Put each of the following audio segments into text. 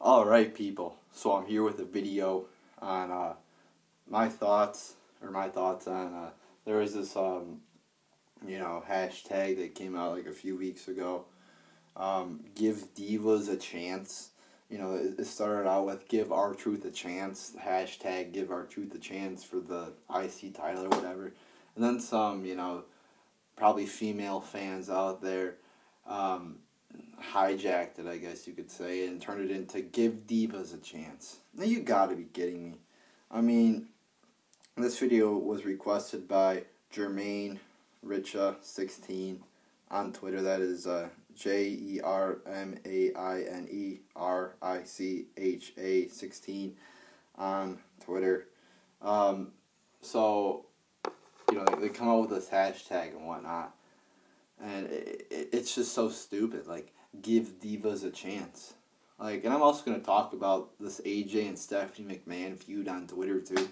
Alright people, so I'm here with a video on my thoughts on there was this hashtag that came out like a few weeks ago, give divas a chance. It started out with give R-Truth a chance, hashtag give R-Truth a chance for the IC title or whatever, and then some probably female fans out there hijacked it, I guess you could say, and turned it into give divas a chance. Now you gotta be kidding me. I mean, this video was requested by Jermaine Richa 16 on Twitter. That is JERMAINERICHA 16 on Twitter. So they come out with this hashtag and whatnot, and it's just so stupid. Like, give divas a chance. And I'm also going to talk about this AJ and Stephanie McMahon feud on Twitter too.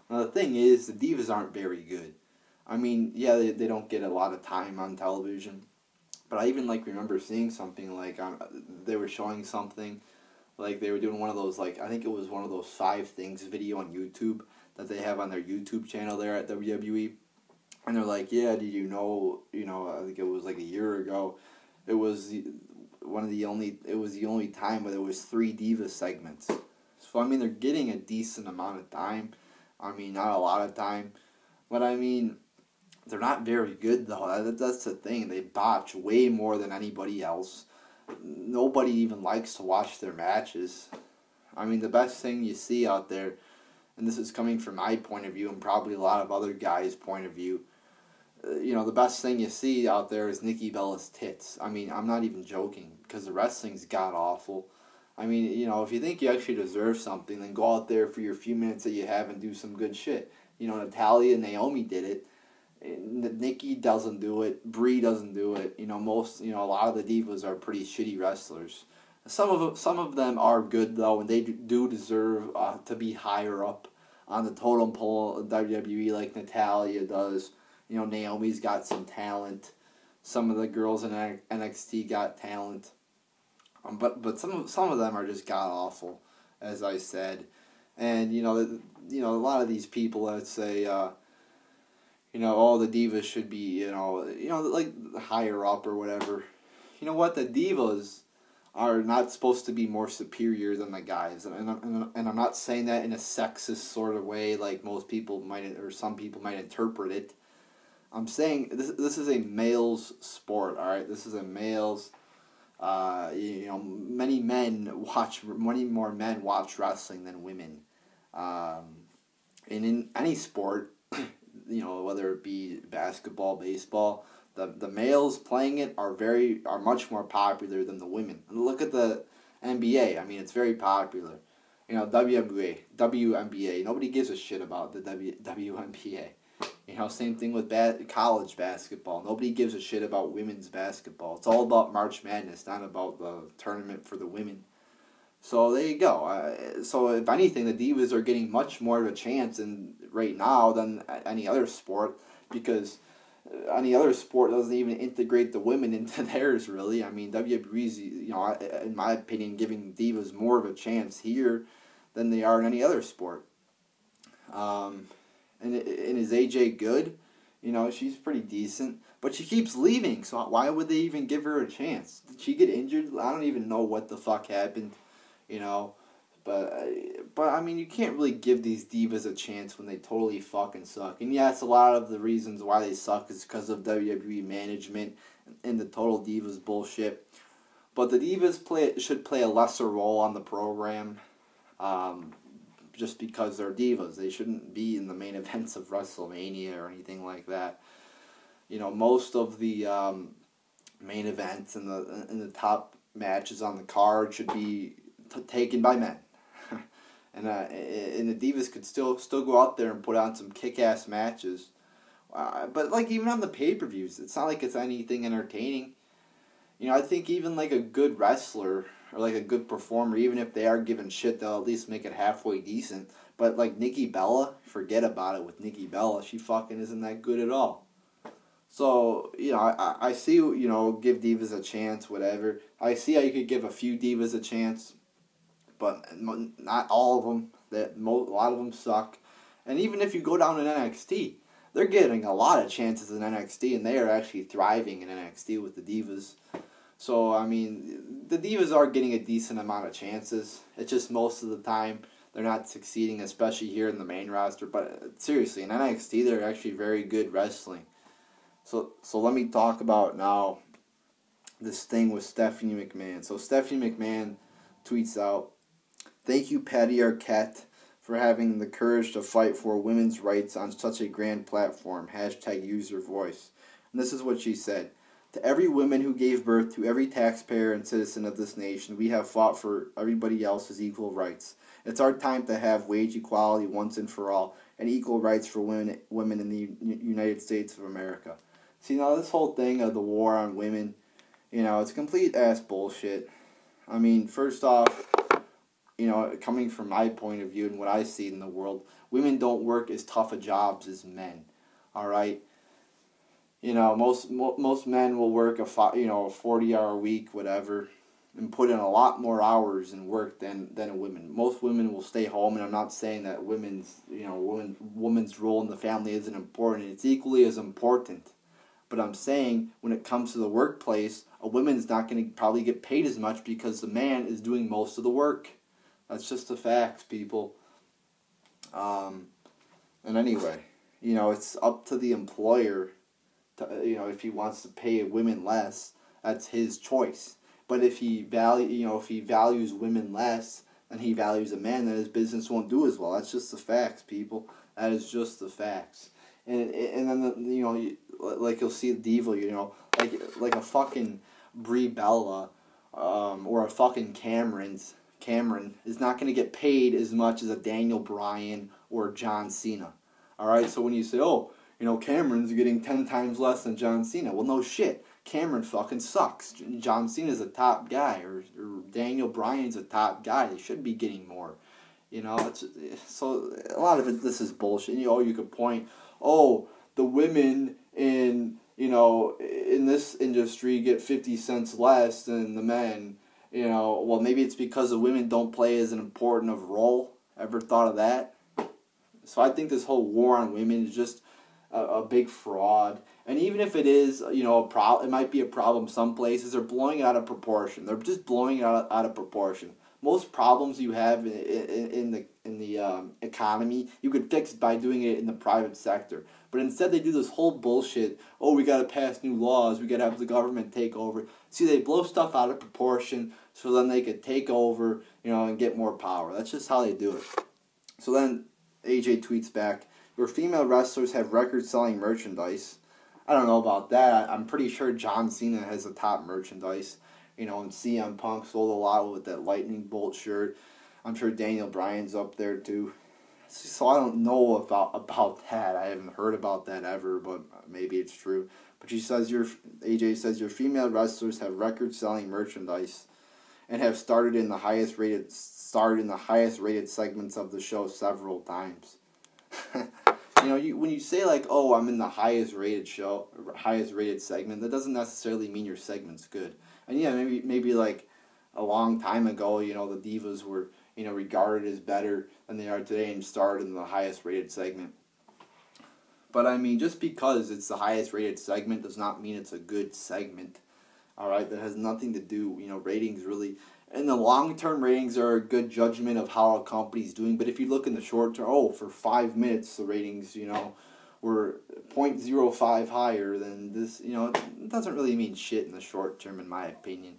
Now the thing is, the divas aren't very good. I mean, yeah, they don't get a lot of time on television, but I even remember seeing something they were showing something, they were doing one of those I think it was one of those 5 things video on YouTube that they have on their YouTube channel there at WWE. And they're like, yeah, did you know, I think it was a year ago, it was the only time where there was 3 diva segments. So, I mean, they're getting a decent amount of time. I mean, not a lot of time. But, I mean, they're not very good, though. That's the thing. They botch way more than anybody else. Nobody even likes to watch their matches. I mean, the best thing you see out there, and this is coming from my point of view and probably a lot of other guys' point of view, the best thing you see out there is Nikki Bella's tits. I mean, I'm not even joking, because the wrestling's god-awful. I mean, if you think you actually deserve something, then go out there for your few minutes that you have and do some good shit. Natalya and Naomi did it. Nikki doesn't do it. Brie doesn't do it. A lot of the divas are pretty shitty wrestlers. Some of them are good, though, and they do deserve to be higher up on the totem pole of WWE like Natalya does. Naomi's got some talent. Some of the girls in NXT got talent. But some of them are just god awful, as I said. And a lot of these people that say all the divas should be higher up or whatever. You know what? The divas are not supposed to be more superior than the guys, and I'm not saying that in a sexist sort of way like most people might, or some people might interpret it. I'm saying this is a male's sport, all right? This is a male's. Many more men watch wrestling than women. And in any sport, whether it be basketball, baseball, the males playing it are much more popular than the women. And look at the NBA. I mean, it's very popular. WNBA. Nobody gives a shit about the WNBA. Same thing with college basketball. Nobody gives a shit about women's basketball. It's all about March Madness, not about the tournament for the women. So there you go. So if anything, the divas are getting much more of a chance right now than any other sport, because any other sport doesn't even integrate the women into theirs, really. I mean, WWE's, in my opinion, giving divas more of a chance here than they are in any other sport. And is AJ good? She's pretty decent. But she keeps leaving, so why would they even give her a chance? Did she get injured? I don't even know what the fuck happened, But I mean, you can't really give these divas a chance when they totally fucking suck. And yes, a lot of the reasons why they suck is because of WWE management and the total divas bullshit. But the divas should play a lesser role on the program. Just because they're divas. They shouldn't be in the main events of WrestleMania or anything like that. Most of the main events and the top matches on the card should be taken by men. and the divas could still go out there and put on some kick-ass matches. But even on the pay-per-views, it's not like it's anything entertaining. I think even a good wrestler or a good performer, even if they are given shit, they'll at least make it halfway decent. But Nikki Bella, forget about it with Nikki Bella. She fucking isn't that good at all. So, I see, give divas a chance, whatever. I see how you could give a few divas a chance. but not all of them. A lot of them suck. And even if you go down in NXT, they're getting a lot of chances in NXT, and they are actually thriving in NXT with the Divas. So, I mean, the Divas are getting a decent amount of chances. It's just most of the time they're not succeeding, especially here in the main roster. But seriously, in NXT, they're actually very good wrestling. So let me talk about now this thing with Stephanie McMahon. So Stephanie McMahon tweets out, "Thank you, Patty Arquette, for having the courage to fight for women's rights on such a grand platform. Hashtag use your voice." And this is what she said. "To every woman who gave birth to every taxpayer and citizen of this nation, we have fought for everybody else's equal rights. It's our time to have wage equality once and for all, and equal rights for women in the United States of America." See, now this whole thing of the war on women, it's complete ass bullshit. I mean, first off, coming from my point of view and what I see in the world, women don't work as tough a jobs as men. All right. Most men will work a 40-hour week, whatever, and put in a lot more hours and work than a woman. Most women will stay home, and I'm not saying that women's role in the family isn't important. It's equally as important. But I'm saying when it comes to the workplace, a woman's not going to probably get paid as much because the man is doing most of the work. That's just the facts, people. And anyway, it's up to the employer to, if he wants to pay women less, that's his choice. But if he values women less than he values a man, then his business won't do as well. That's just the facts, people. That is just the facts. And then like you'll see a diva, like a fucking Brie Bella, or a fucking Cameron is not going to get paid as much as a Daniel Bryan or John Cena. All right, so when you say, oh, Cameron's getting 10 times less than John Cena, well, no shit. Cameron fucking sucks. John Cena's a top guy, or Daniel Bryan's a top guy. They should be getting more. So a lot of this is bullshit. You could point, the women in this industry get 50 cents less than the men. Well, maybe it's because the women don't play as an important of role. Ever thought of that? So I think this whole war on women is just a big fraud. And even if it is, it might be a problem some places. They're blowing it out of proportion. They're just blowing it out of proportion. Most problems you have in the economy, you could fix by doing it in the private sector. But instead they do this whole bullshit, we got to pass new laws, we got to have the government take over. See, they blow stuff out of proportion so then they could take over, and get more power. That's just how they do it. So then AJ tweets back, "Your female wrestlers have record-selling merchandise." I don't know about that. I'm pretty sure John Cena has the top merchandise. And CM Punk sold a lot with that lightning bolt shirt. I'm sure Daniel Bryan's up there too. So I don't know about that. I haven't heard about that ever, but maybe it's true. But AJ says your female wrestlers have record-selling merchandise and have started in the highest rated segments of the show several times. When you say I'm in the highest rated segment, that doesn't necessarily mean your segment's good. And yeah, maybe like a long time ago, the Divas were, regarded as better than they are today and started in the highest rated segment. But I mean, just because it's the highest rated segment does not mean it's a good segment. All right, that has nothing to do, ratings really. In the long term, ratings are a good judgment of how a company's doing. But if you look in the short term, for 5 minutes, the ratings, were 0.05 higher than this, it doesn't really mean shit in the short term, in my opinion.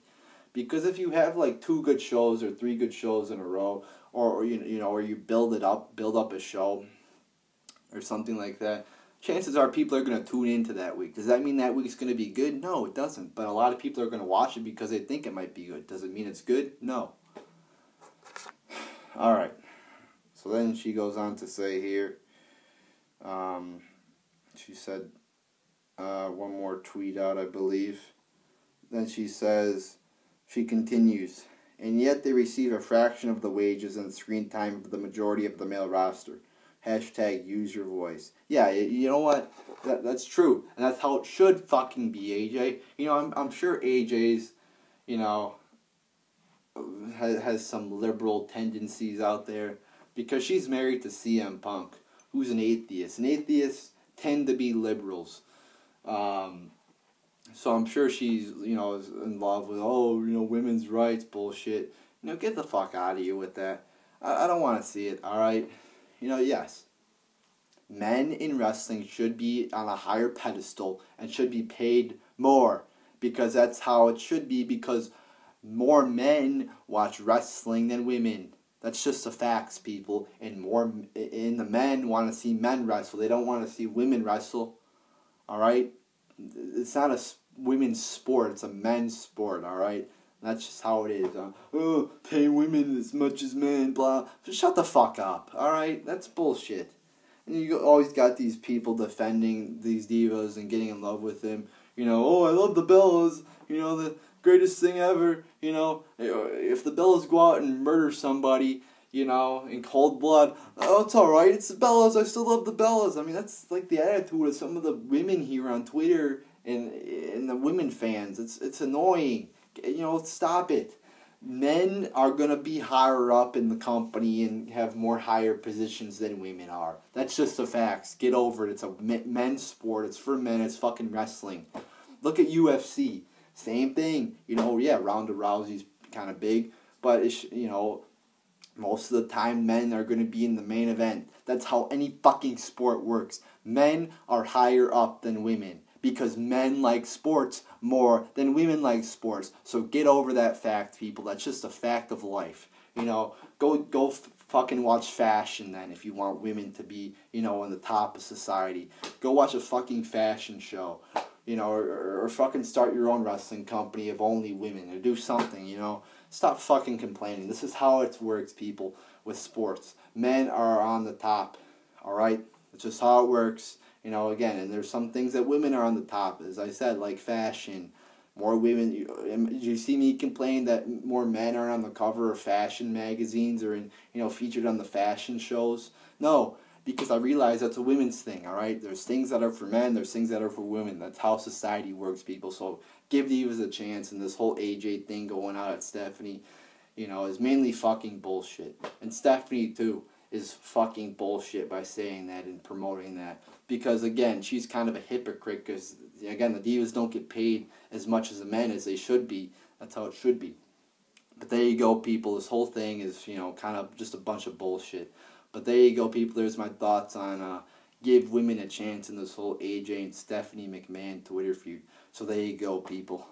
Because if you have 2 good shows or 3 good shows in a row, or you build up a show or something like that, chances are people are going to tune into that week. Does that mean that week's going to be good? No, it doesn't. But a lot of people are going to watch it because they think it might be good. Does it mean it's good? No. All right. So then she goes on to say here, she said, one more tweet out, I believe. Then she continues, "And yet they receive a fraction of the wages and screen time of the majority of the male roster. Hashtag use your voice." Yeah, you know what? That's true. And that's how it should fucking be, AJ. I'm sure AJ's, has some liberal tendencies out there because she's married to CM Punk, who's an atheist. And atheists tend to be liberals. So I'm sure she's, is in love with, women's rights bullshit. Get the fuck out of here with that. I don't want to see it, alright? Yes. Men in wrestling should be on a higher pedestal and should be paid more because that's how it should be, because more men watch wrestling than women. That's just the facts, people. And the men want to see men wrestle. They don't want to see women wrestle. Alright? It's not a women's sport. It's a men's sport. Alright? That's just how it is. Pay women as much as men, blah. Shut the fuck up. Alright? That's bullshit. And you always got these people defending these divas and getting in love with them. I love the Bellas. The greatest thing ever. If the Bellas go out and murder somebody, in cold blood, oh, it's alright. It's the Bellas. I still love the Bellas. I mean, that's like the attitude of some of the women here on Twitter and the women fans. It's annoying. Stop it. Men are going to be higher up in the company and have more higher positions than women are. That's just the facts. Get over it. It's a men's sport. It's for men. It's fucking wrestling. Look at UFC. Same thing. Ronda Rousey's kind of big, but most of the time men are going to be in the main event. That's how any fucking sport works. Men are higher up than women because men like sports more than women like sports. So get over that fact, people. That's just a fact of life. Go fucking watch fashion then if you want women to be, on the top of society. Go watch a fucking fashion show. Or fucking start your own wrestling company of only women, or do something, Stop fucking complaining. This is how it works, people, with sports. Men are on the top, alright? It's just how it works, again, and there's some things that women are on the top, as I said, like fashion. More women, you see me complain that more men are on the cover of fashion magazines or featured on the fashion shows? No. Because I realize that's a women's thing, alright? There's things that are for men, there's things that are for women. That's how society works, people. So give divas a chance, and this whole AJ thing going out at Stephanie, is mainly fucking bullshit. And Stephanie, too, is fucking bullshit by saying that and promoting that. Because, again, she's kind of a hypocrite because, again, the divas don't get paid as much as the men as they should be. That's how it should be. But there you go, people. This whole thing is, kind of just a bunch of bullshit. But there you go, people. There's my thoughts on give women a chance in this whole AJ and Stephanie McMahon Twitter feud. So there you go, people.